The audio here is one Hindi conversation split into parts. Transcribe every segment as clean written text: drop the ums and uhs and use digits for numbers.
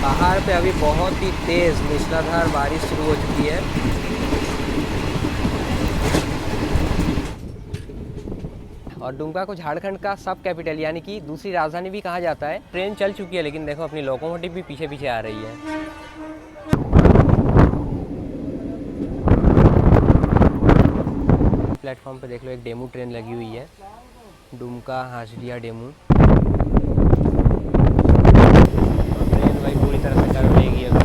बाहर पे अभी बहुत ही तेज़ मूसलाधार बारिश शुरू हो चुकी है। और दुमका को झारखंड का सब कैपिटल यानी कि दूसरी राजधानी भी कहा जाता है। ट्रेन चल चुकी है लेकिन देखो अपनी लोकोमोटिव भी पीछे पीछे आ रही है। प्लेटफॉर्म पे देख लो एक डेमू ट्रेन लगी हुई है, दुमका हाजरिया डेमू। ट्रेन भाई पूरी तरह से कर लेगी अभी।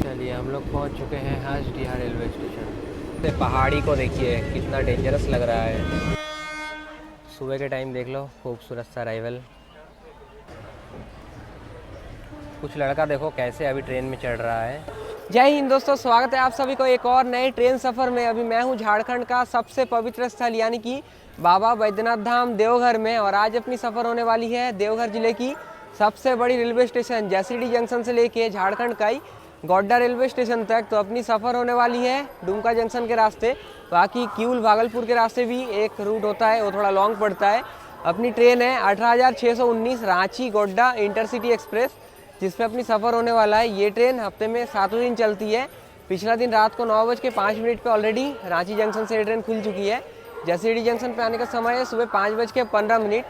चलिए हम लोग पहुंच चुके हैं हाजरिया रेलवे स्टेशन। पहाड़ी को देखिए कितना डेंजरस लग रहा है। सुबह के टाइम देख लो खूबसूरत सा अराइवल। कुछ लड़का देखो कैसे अभी ट्रेन में चढ़ रहा है। जय हिंद दोस्तों, स्वागत है आप सभी को एक और नए ट्रेन सफ़र में। अभी मैं हूँ झारखंड का सबसे पवित्र स्थल यानी कि बाबा बैद्यनाथ धाम देवघर में। और आज अपनी सफ़र होने वाली है देवघर ज़िले की सबसे बड़ी रेलवे स्टेशन जसीडीह जंक्शन से लेके झारखंड का ही गोड्डा रेलवे स्टेशन तक। तो अपनी सफ़र होने वाली है दुमका जंक्शन के रास्ते। बाकी किऊल भागलपुर के रास्ते भी एक रूट होता है, वो थोड़ा लॉन्ग पड़ता है। अपनी ट्रेन है 18,619 रांची गोड्डा इंटरसिटी एक्सप्रेस, जिसमें अपनी सफ़र होने वाला है। ये ट्रेन हफ्ते में 7 दिन चलती है। पिछला दिन रात को 9:05 पे ऑलरेडी रांची जंक्शन से ये ट्रेन खुल चुकी है। जसीडीह जंक्शन पे आने का समय है सुबह 5:15।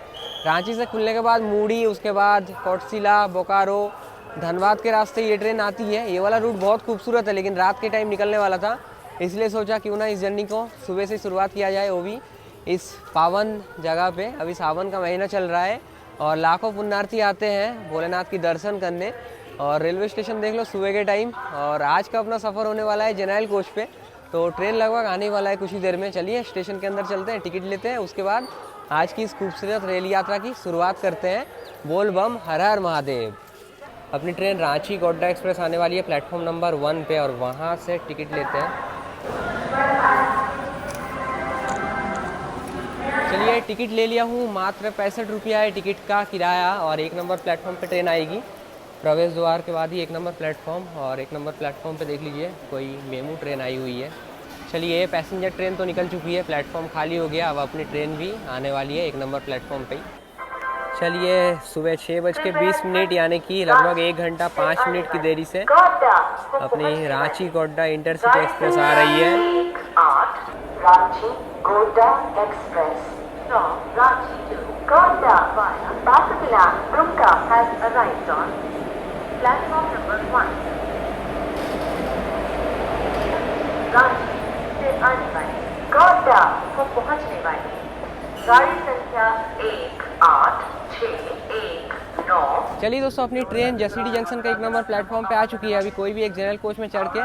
रांची से खुलने के बाद मूडी, उसके बाद कोटशिला, बोकारो, धनबाद के रास्ते ये ट्रेन आती है। ये वाला रूट बहुत खूबसूरत है लेकिन रात के टाइम निकलने वाला था, इसलिए सोचा क्यों ना इस जर्नी को सुबह से शुरुआत किया जाए, वो भी इस पावन जगह पे। अभी सावन का महीना चल रहा है और लाखों पुण्यार्थी आते हैं भोलेनाथ की दर्शन करने। और रेलवे स्टेशन देख लो सुबह के टाइम। और आज का अपना सफ़र होने वाला है जनरल कोच पे, तो ट्रेन लगभग आने वाला है कुछ ही देर में। चलिए स्टेशन के अंदर चलते हैं, टिकट लेते हैं, उसके बाद आज की इस खूबसूरत रेल यात्रा की शुरुआत करते हैं। बोल बम हर हर महादेव। अपनी ट्रेन रांची गोड्डा एक्सप्रेस आने वाली है प्लेटफॉर्म नंबर 1 पे और वहाँ से टिकट लेते हैं। चलिए टिकट ले लिया हूँ, मात्र 65 रुपया है टिकट का किराया। और 1 नंबर प्लेटफॉर्म पे ट्रेन आएगी, प्रवेश द्वार के बाद ही 1 नंबर प्लेटफॉर्म। और 1 नंबर प्लेटफॉर्म पे देख लीजिए कोई मेमू ट्रेन आई हुई है। चलिए पैसेंजर ट्रेन तो निकल चुकी है, प्लेटफॉर्म खाली हो गया। अब अपनी ट्रेन भी आने वाली है 1 नंबर प्लेटफॉर्म पे ही। चलिए सुबह 6:20 यानी कि लगभग 1 घंटा 5 मिनट की देरी से अपनी रांची गोड्डा इंटरसिटी एक्सप्रेस आ रही है। Ranchi Godda express from Ranchi to Godda via Pasakila, Dumka has arrived on platform number 1. Ranchi से आने वाली गोड्डा को पहुंचने वाली गाड़ी संख्या 18619। चलिए दोस्तों अपनी ट्रेन जसीडीह जंक्शन का 1 नंबर प्लेटफॉर्म पे आ चुकी है। अभी कोई भी एक जनरल कोच में चढ़ के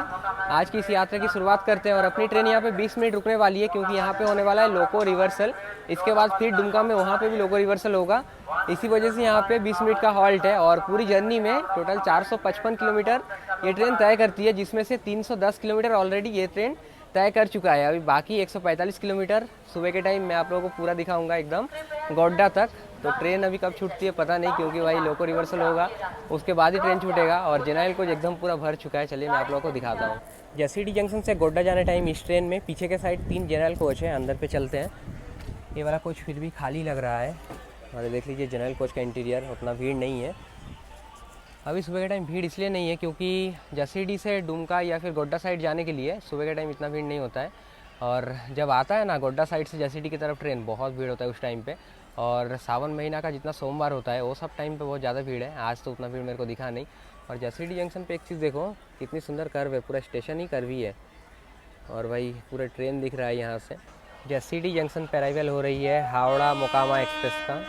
आज की इस यात्रा की शुरुआत करते हैं। और अपनी ट्रेन यहाँ पे 20 मिनट रुकने वाली है क्योंकि यहाँ पे होने वाला है लोको रिवर्सल। इसके बाद फिर दुमका में वहाँ पे भी लोको रिवर्सल होगा, इसी वजह से यहाँ पे 20 मिनट का हॉल्ट है। और पूरी जर्नी में टोटल 455 किलोमीटर ये ट्रेन तय करती है, जिसमें से 310 किलोमीटर ऑलरेडी ये ट्रेन तय कर चुका है। अभी बाकी 145 किलोमीटर सुबह के टाइम मैं आप लोगों को पूरा दिखाऊंगा एकदम गोड्डा तक। तो ट्रेन अभी कब छूटती है पता नहीं, क्योंकि भाई लोको रिवर्सल होगा उसके बाद ही ट्रेन छूटेगा। और जनरल कोच एकदम पूरा भर चुका है। चलिए मैं आप लोगों को दिखाता हूँ। जसीडीह जंक्शन से गोड्डा जाने टाइम इस ट्रेन में पीछे के साइड 3 जनरल कोच है, अंदर पे चलते हैं। ये वाला कोच फिर भी खाली लग रहा है। और देख लीजिए जनरल कोच का इंटीरियर, उतना भीड़ नहीं है। अभी सुबह के टाइम भीड़ इसलिए नहीं है क्योंकि जसीडीह से दुमका या फिर गोड्डा साइड जाने के लिए सुबह के टाइम इतना भीड़ नहीं होता है। और जब आता है ना गोड्डा साइड से जसीडीह की तरफ ट्रेन, बहुत भीड़ होता है उस टाइम पे। और सावन महीना का जितना सोमवार होता है वो सब टाइम पे बहुत ज़्यादा भीड़ है। आज तो उतना भीड़ मेरे को दिखा नहीं। और जसीडीह जंक्शन पे एक चीज़ देखो कितनी सुंदर कर्व है, पूरा स्टेशन ही कर्व ही है। और भाई पूरा ट्रेन दिख रहा है यहाँ से। जसीडीह जंक्शन पर अराइवल हो रही है हावड़ा मोकामा एक्सप्रेस का।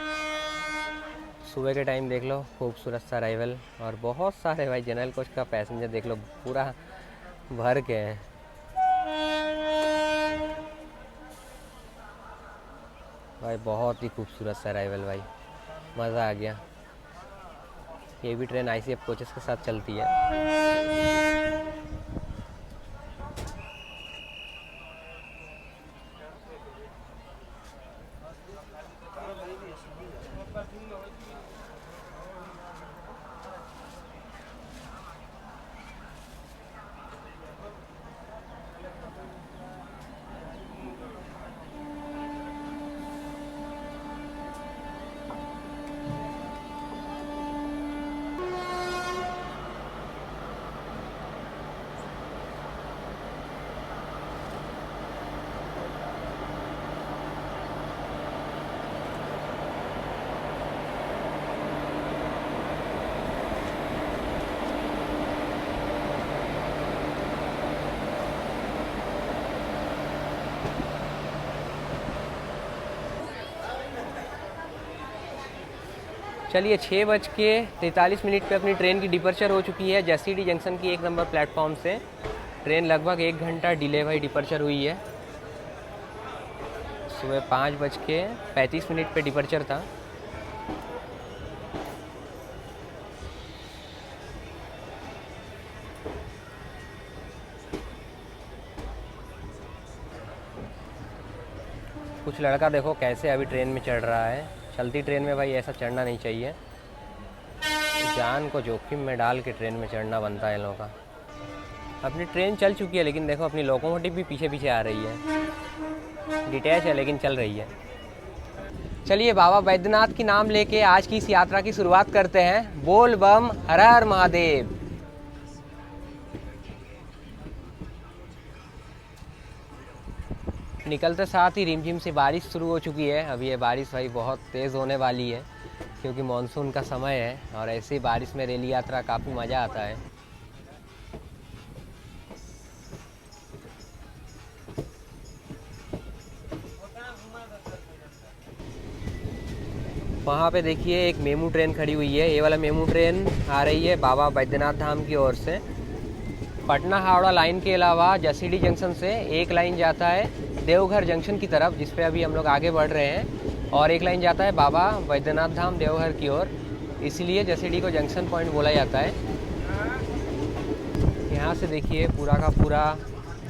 सुबह के टाइम देख लो खूबसूरत सा अराइवल। और बहुत सारे भाई जनरल कोच का पैसेंजर देख लो पूरा भर के हैं। भाई बहुत ही खूबसूरत सा अराइवल, भाई मज़ा आ गया। ये भी ट्रेन आईसीएफ कोचेस के साथ चलती है। चलिए 6:43 पे अपनी ट्रेन की डिपर्चर हो चुकी है जैसीडी जंक्शन की 1 नंबर प्लेटफॉर्म से। ट्रेन लगभग 1 घंटा डिले भाई डिपर्चर हुई है। सुबह 5:35 पे डिपर्चर था। कुछ लड़का देखो कैसे अभी ट्रेन में चढ़ रहा है। चलती ट्रेन में भाई ऐसा चढ़ना नहीं चाहिए, जान को जोखिम में डाल के ट्रेन में चढ़ना बनता है इन लोगों का। अपनी ट्रेन चल चुकी है लेकिन देखो अपनी लोकोमोटिव भी पीछे पीछे आ रही है। डिटैच है लेकिन चल रही है। चलिए बाबा बैद्यनाथ की नाम लेके आज की इस यात्रा की शुरुआत करते हैं। बोल बम हर हर महादेव। निकलते साथ ही रिमझिम से बारिश शुरू हो चुकी है। अभी ये बारिश भाई बहुत तेज़ होने वाली है क्योंकि मानसून का समय है और ऐसी बारिश में रेल यात्रा काफ़ी मज़ा आता है। वहाँ पे देखिए एक मेमू ट्रेन खड़ी हुई है। ये वाला मेमू ट्रेन आ रही है बाबा बैद्यनाथ धाम की ओर से। पटना हावड़ा लाइन के अलावा जसीडी जंक्शन से एक लाइन जाता है देवघर जंक्शन की तरफ, जिस पे अभी हम लोग आगे बढ़ रहे हैं, और एक लाइन जाता है बाबा बैद्यनाथ धाम देवघर की ओर। इसीलिए जसीडी को जंक्शन पॉइंट बोला जाता है। यहाँ से देखिए पूरा का पूरा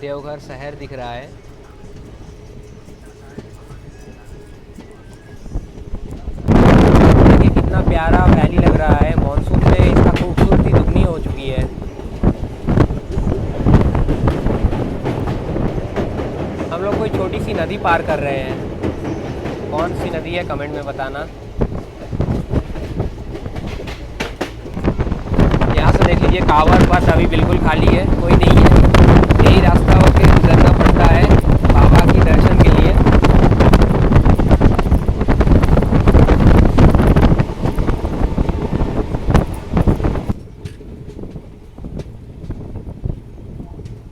देवघर शहर दिख रहा है। देखिए कितना प्यारा वैली लग रहा है। मानसून से इसका खूबसूरती दुगनी हो चुकी है। हम लोग कोई छोटी सी नदी पार कर रहे हैं। कौन सी नदी है कमेंट में बताना। यहाँ से देख लीजिए कांवड़ पथ अभी बिल्कुल खाली है, कोई नहीं है। यही रास्ता होके गुजरना पड़ता है बाबा की दर्शन के लिए।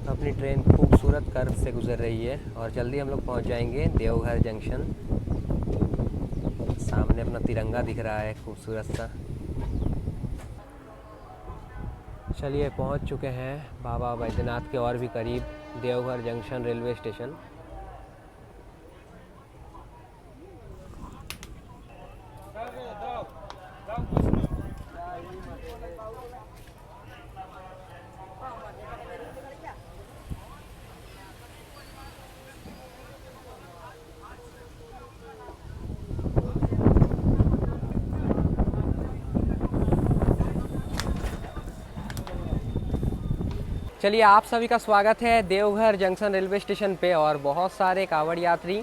अपनी ट्रेन खूबसूरत कर्व से गुजर रही है और जल्दी हम लोग पहुंच जाएंगे देवघर जंक्शन। सामने अपना तिरंगा दिख रहा है खूबसूरत सा। चलिए पहुंच चुके हैं बाबा बैद्यनाथ के और भी करीब देवघर जंक्शन रेलवे स्टेशन। चलिए आप सभी का स्वागत है देवघर जंक्शन रेलवे स्टेशन पे। और बहुत सारे कांवड़ यात्री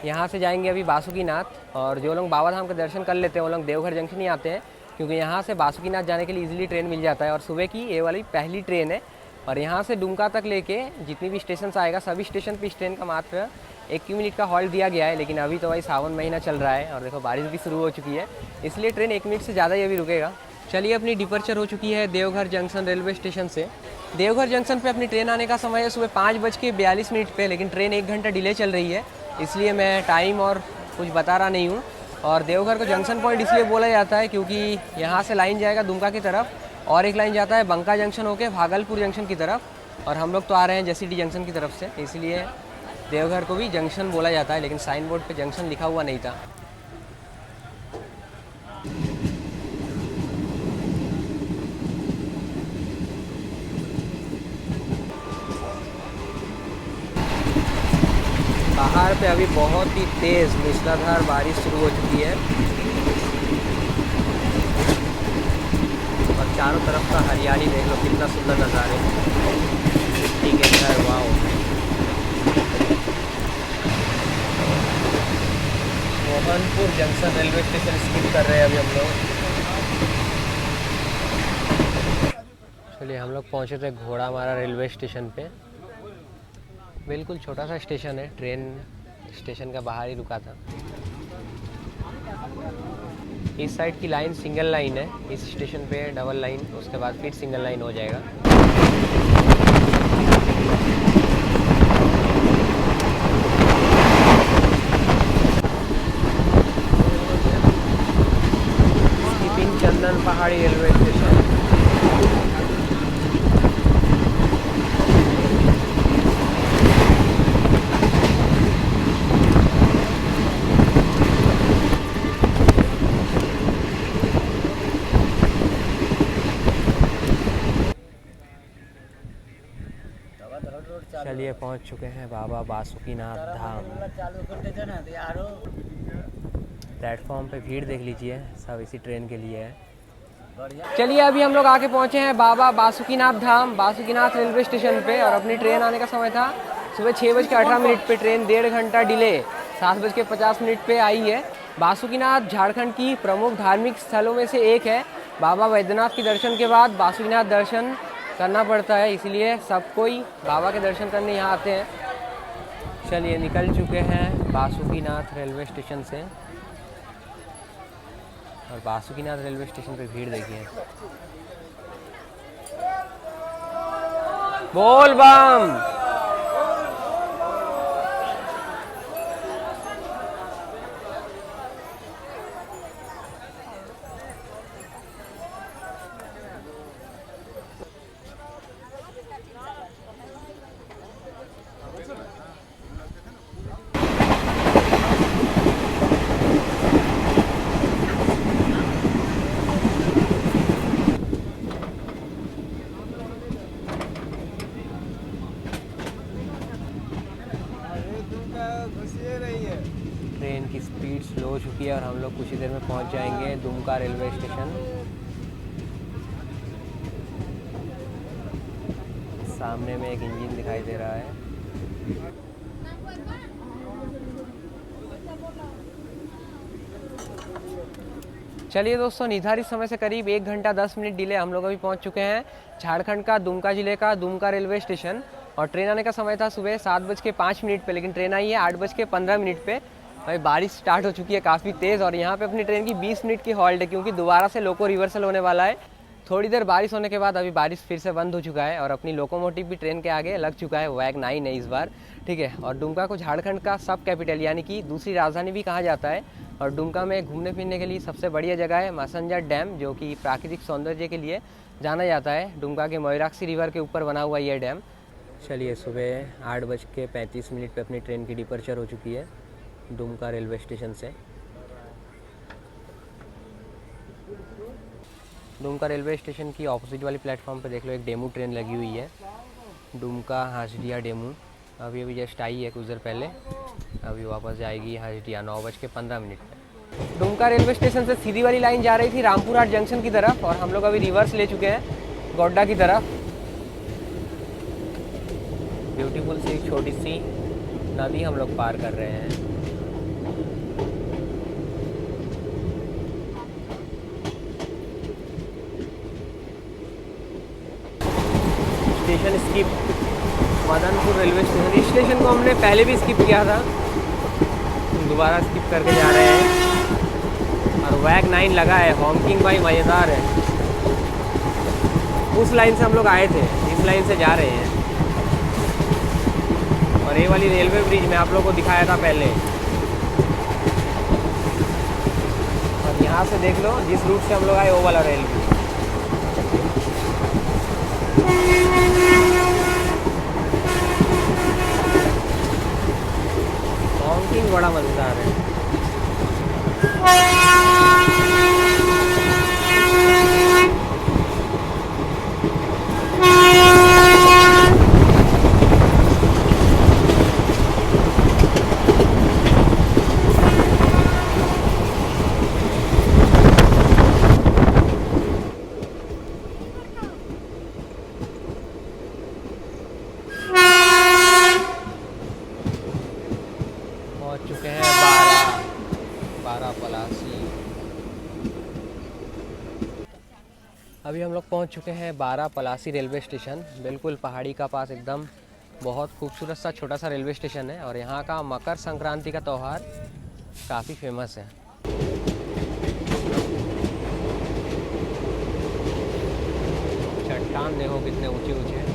यहाँ से जाएंगे अभी बासुकीनाथ। और जो लोग बाबा धाम के दर्शन कर लेते हैं वो लोग देवघर जंक्शन ही आते हैं क्योंकि यहाँ से बासुकीनाथ जाने के लिए इजीली ट्रेन मिल जाता है। और सुबह की ये वाली पहली ट्रेन है और यहाँ से डुमका तक लेके जितनी भी स्टेशन आएगा सभी स्टेशन पर इस ट्रेन का मात्र 1 मिनट का हॉल्ट दिया गया है। लेकिन अभी तो भाई सावन महीना चल रहा है और देखो बारिश भी शुरू हो चुकी है, इसलिए ट्रेन 1 मिनट से ज़्यादा ही अभी रुकेगा। चलिए अपनी डिपर्चर हो चुकी है देवघर जंक्शन रेलवे स्टेशन से। देवघर जंक्शन पे अपनी ट्रेन आने का समय है सुबह 5:42 पे, लेकिन ट्रेन 1 घंटा डिले चल रही है, इसलिए मैं टाइम और कुछ बता रहा नहीं हूँ। और देवघर को जंक्शन पॉइंट इसलिए बोला जाता है क्योंकि यहाँ से लाइन जाएगा दुमका की तरफ और एक लाइन जाता है बंका जंक्शन होके भागलपुर जंक्शन की तरफ। और हम लोग तो आ रहे हैं जसीडी जंक्शन की तरफ से, इसलिए देवघर को भी जंक्शन बोला जाता है। लेकिन साइन बोर्ड पर जंक्शन लिखा हुआ नहीं था। बाहर पे अभी बहुत ही तेज़ मूसलाधार बारिश शुरू हो चुकी है और चारों तरफ का हरियाली देख लो कितना सुंदर नज़ारे। मिट्टी के अंदर wow. Mohanpur junction railway station skip कर रहे हैं अभी हम लोग। चलिए हम लोग पहुँचे थे घोड़ामारा रेलवे स्टेशन पे। बिल्कुल छोटा सा स्टेशन है, ट्रेन स्टेशन का बाहर ही रुका था। इस साइड की लाइन सिंगल लाइन है, इस स्टेशन पे डबल लाइन, उसके बाद फिर सिंगल लाइन हो जाएगा। पहाड़ी रेलवे स्टेशन। चलिए पहुंच चुके हैं बाबा बासुकीनाथ धाम। प्लेटफॉर्म पे भीड़ देख लीजिए, सब इसी ट्रेन के लिए है। चलिए अभी हम लोग आके पहुंचे हैं बाबा बासुकीनाथ धाम, बासुकीनाथ रेलवे स्टेशन पे। और अपनी ट्रेन आने का समय था सुबह 6:18 पे। ट्रेन 1.5 घंटा डिले 7:50 पे आई है। बासुकीनाथ झारखंड की प्रमुख धार्मिक स्थलों में से एक है। बाबा बैद्यनाथ के दर्शन के बाद बासुकीनाथ दर्शन करना पड़ता है, इसलिए सब कोई बाबा के दर्शन करने यहाँ आते हैं। चलिए निकल चुके हैं बासुकीनाथ रेलवे स्टेशन से। और बासुकीनाथ रेलवे स्टेशन पे भीड़ देखिए। बोल बम। ट्रेन की स्पीड स्लो हो चुकी है और हम लोग कुछ ही देर में पहुंच जाएंगे दुमका रेलवे स्टेशन। सामने में एक इंजन दिखाई दे रहा है। चलिए दोस्तों, निर्धारित समय से करीब 1 घंटा 10 मिनट डिले हम लोग अभी पहुंच चुके हैं झारखंड का दुमका जिले का दुमका रेलवे स्टेशन। और ट्रेन आने का समय था सुबह 7:05 पे, लेकिन ट्रेन आई है 8:15 पे। भाई बारिश स्टार्ट हो चुकी है काफ़ी तेज़। और यहाँ पे अपनी ट्रेन की 20 मिनट की हॉल्ट है, क्योंकि दोबारा से लोको रिवर्सल होने वाला है। थोड़ी देर बारिश होने के बाद अभी बारिश फिर से बंद हो चुका है और अपनी लोकोमोटिव भी ट्रेन के आगे लग चुका है। वैग 9 है इस बार, ठीक है। और दुमका को झारखंड का सब कैपिटल यानी कि दूसरी राजधानी भी कहा जाता है। और दुमका में घूमने फिरने के लिए सबसे बढ़िया जगह है मासंजर डैम, जो कि प्राकृतिक सौंदर्य के लिए जाना जाता है। दुमका के मयूराक्षी रिवर के ऊपर बना हुआ यह डैम। चलिए सुबह 8:35 पे अपनी ट्रेन की डिपर्चर हो चुकी है दुमका रेलवे स्टेशन से। दुमका रेलवे स्टेशन की ऑपोजिट वाली प्लेटफॉर्म पे देख लो एक डेमू ट्रेन लगी हुई है, दुमका हाजरिया डेमू। अभी जस्ट आई है कुछ देर पहले, अभी वापस जाएगी हाजरिया 9:15 पे। दुमका रेलवे स्टेशन से सीधी वाली लाइन जा रही थी रामपुर हाट जंक्शन की तरफ, और हम लोग अभी रिवर्स ले चुके हैं गोड्डा की तरफ। ब्यूटीफुल सी एक छोटी सी नदी हम लोग पार कर रहे हैं। Station skip Madanpur railway station. इस स्टेशन को हमने पहले भी स्किप किया था, दोबारा स्किप करके जा रहे हैं। और वैग 9 लगा है, हॉकिंग भाई मज़ेदार है। उस लाइन से हम लोग आए थे, इस लाइन से जा रहे हैं। और ये वाली रेलवे ब्रिज मैं आप लोगों को दिखाया था पहले। और यहाँ से देख लो जिस रूट से हम लोग आए वो वाला रेल ब्रिज। हॉकिंग बड़ा मजेदार है। पहुंच चुके हैं 12 पलासी। अभी हम लोग पहुंच चुके हैं 12 पलासी रेलवे स्टेशन, बिल्कुल पहाड़ी का पास एकदम बहुत खूबसूरत सा छोटा सा रेलवे स्टेशन है। और यहाँ का मकर संक्रांति का त्यौहार काफ़ी फेमस है। चट्टान देखो कितने ऊंचे ऊंचे हैं।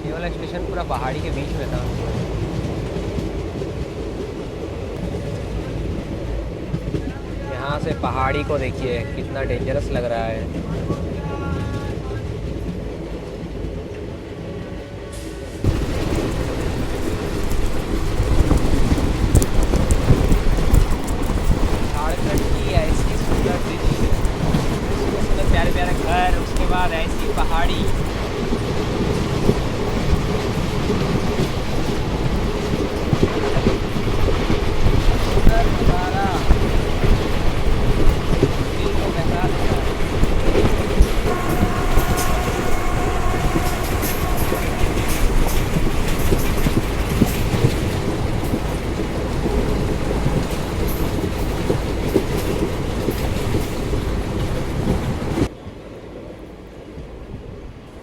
ये वाला स्टेशन पूरा पहाड़ी के बीच में था। यहाँ से से पहाड़ी को देखिए कितना डेंजरस लग रहा है। झारखंड की ऐसी सुंदर दृश्य, सुंदर प्यारे प्यारे घर, उसके बाद ऐसी पहाड़ी। सुंदर नज़ारा दिल को बहला देता है।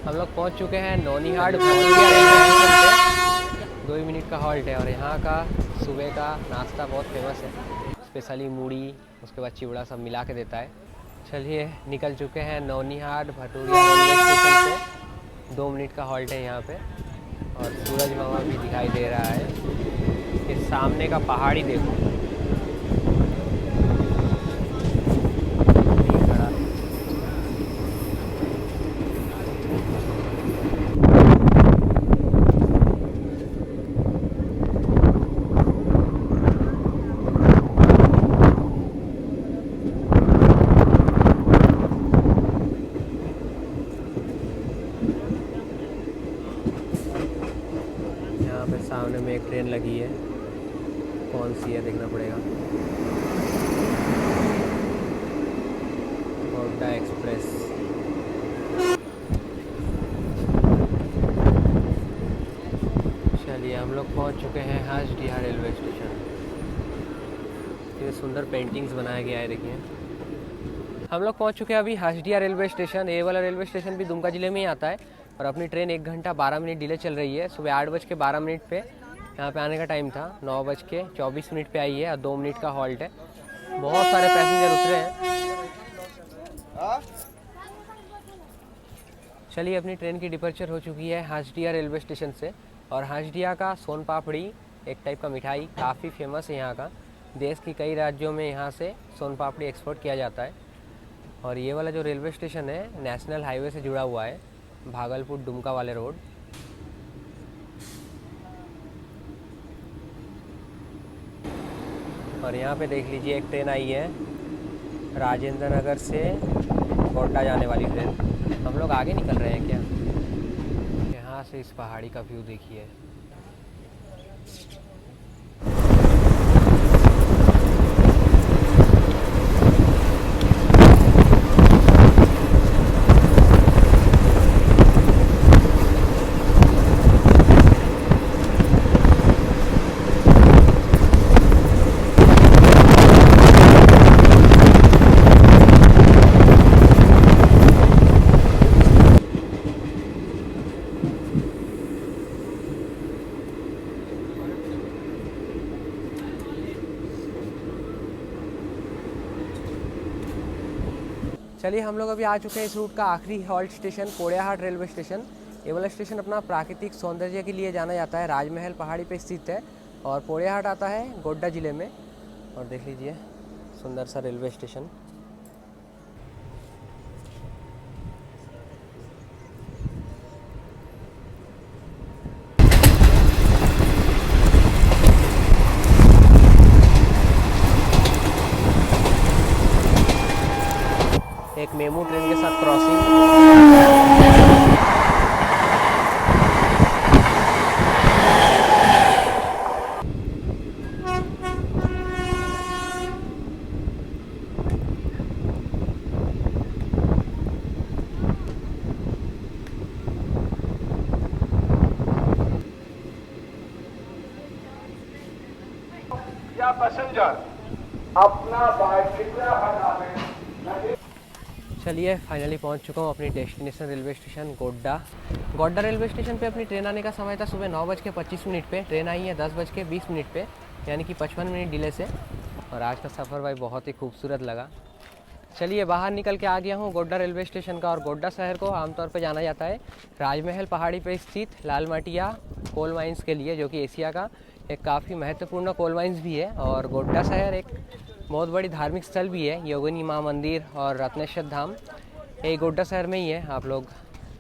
हम लोग पहुंच चुके हैं नौनिहाट भटूरिया रेलवे स्टेशन पे। 2 मिनट का हॉल्ट है और यहाँ का सुबह का नाश्ता बहुत फेमस है। स्पेशली मूढ़ी, उसके बाद चिवड़ा सब मिला के देता है। चलिए निकल चुके हैं नौनिहाट भटूरिया रेलवे स्टेशन से। 2 मिनट का हॉल्ट है यहाँ पे और सूरज मामा भी दिखाई दे रहा है। इस सामने का पहाड़ी देखो। यहाँ पे सामने में एक ट्रेन लगी है, कौन सी है देखना पड़ेगा। गोड्डा एक्सप्रेस। चलिए हम लोग पहुँच चुके हैं हाजडिया रेलवे स्टेशन। ये सुंदर पेंटिंग्स बनाया गया है, देखिए। हम लोग पहुँच चुके हैं अभी हाजडिया रेलवे स्टेशन। ये वाला रेलवे स्टेशन भी दुमका ज़िले में ही आता है और अपनी ट्रेन 1 घंटा 12 मिनट डिले चल रही है। सुबह 8:12 पे यहाँ पे आने का टाइम था, 9:24 पे आई है और 2 मिनट का हॉल्ट है। बहुत सारे पैसेंजर उतरे हैं। चलिए अपनी ट्रेन की डिपर्चर हो चुकी है हाजडिया रेलवे स्टेशन से। और हाजडिया का सोन पापड़ी एक टाइप का मिठाई काफ़ी फेमस है यहाँ का। देश की कई राज्यों में यहाँ से सोन पापड़ी एक्सपोर्ट किया जाता है। और ये वाला जो रेलवे स्टेशन है नेशनल हाईवे से जुड़ा हुआ है, भागलपुर दुमका वाले रोड। और यहाँ पे देख लीजिए एक ट्रेन आई है राजेंद्र नगर से गोड्डा जाने वाली ट्रेन। हम लोग आगे निकल रहे हैं क्या? यहाँ से इस पहाड़ी का व्यू देखिए। चलिए हम लोग अभी आ चुके हैं इस रूट का आखिरी halt station Poraiyahat railway station. ये वाला स्टेशन अपना प्राकृतिक सौंदर्य के लिए जाना जाता है। राजमहल पहाड़ी पे स्थित है और पोड़ियाहाट आता है गोड्डा ज़िले में। और देख लीजिए सुंदर सा रेलवे स्टेशन। एक मेमू ट्रेन के साथ क्रॉसिंग। या पैसेंजर अपना बाइसिकल हटावे। चलिए फाइनली पहुंच चुका हूँ अपनी destination railway station Godda. Godda railway station पे अपनी ट्रेन आने का समय था सुबह 9:25 पे। ट्रेन आई है 10:20 पे, यानी कि 55 मिनट डिले से। और आज का सफ़र भाई बहुत ही खूबसूरत लगा। चलिए बाहर निकल के आ गया हूँ गोड्डा रेलवे स्टेशन का। और गोड्डा शहर को आमतौर पर जाना जाता है राजमहल पहाड़ी पर स्थित लाल माटिया कोल माइंस के लिए, जो कि एशिया का एक काफ़ी महत्वपूर्ण कोल माइंस भी है। और गोड्डा शहर एक बहुत बड़ी धार्मिक स्थल भी है, योगिनी माँ मंदिर और रत्नेश्वर धाम। ये गोड्डा शहर में ही है, आप लोग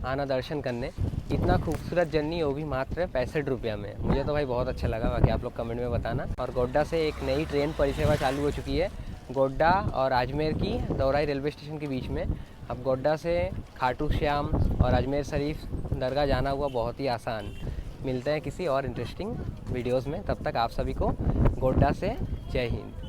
आना दर्शन करने। इतना खूबसूरत जर्नी वो भी मात्र 65 रुपया में। मुझे तो भाई बहुत अच्छा लगा, बाकी आप लोग कमेंट में बताना। और गोड्डा से एक नई ट्रेन परिसेवा चालू हो चुकी है, गोड्डा और अजमेर की दौराई रेलवे स्टेशन के बीच में। अब गोड्डा से खाटू श्याम और अजमेर शरीफ दरगाह जाना हुआ बहुत ही आसान। मिलते हैं किसी और इंटरेस्टिंग वीडियोस में, तब तक आप सभी को गोड्डा से जय हिंद।